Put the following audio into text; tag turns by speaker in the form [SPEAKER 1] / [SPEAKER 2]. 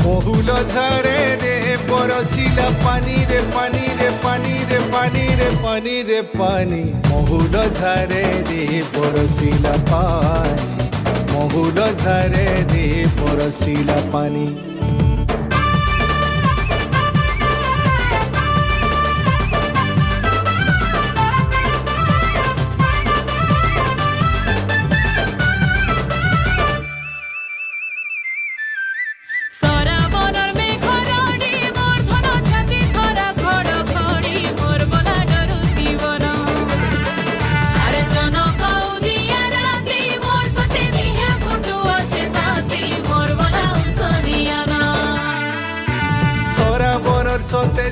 [SPEAKER 1] মহুল ঝরে রে পরশিলা পানি রে পানি রে পানি রে পানি রে পানি রে পানি মহুল ঝরে রে পরশিলা পানি মহুল ঝরে রে পরশিলা পানি সতে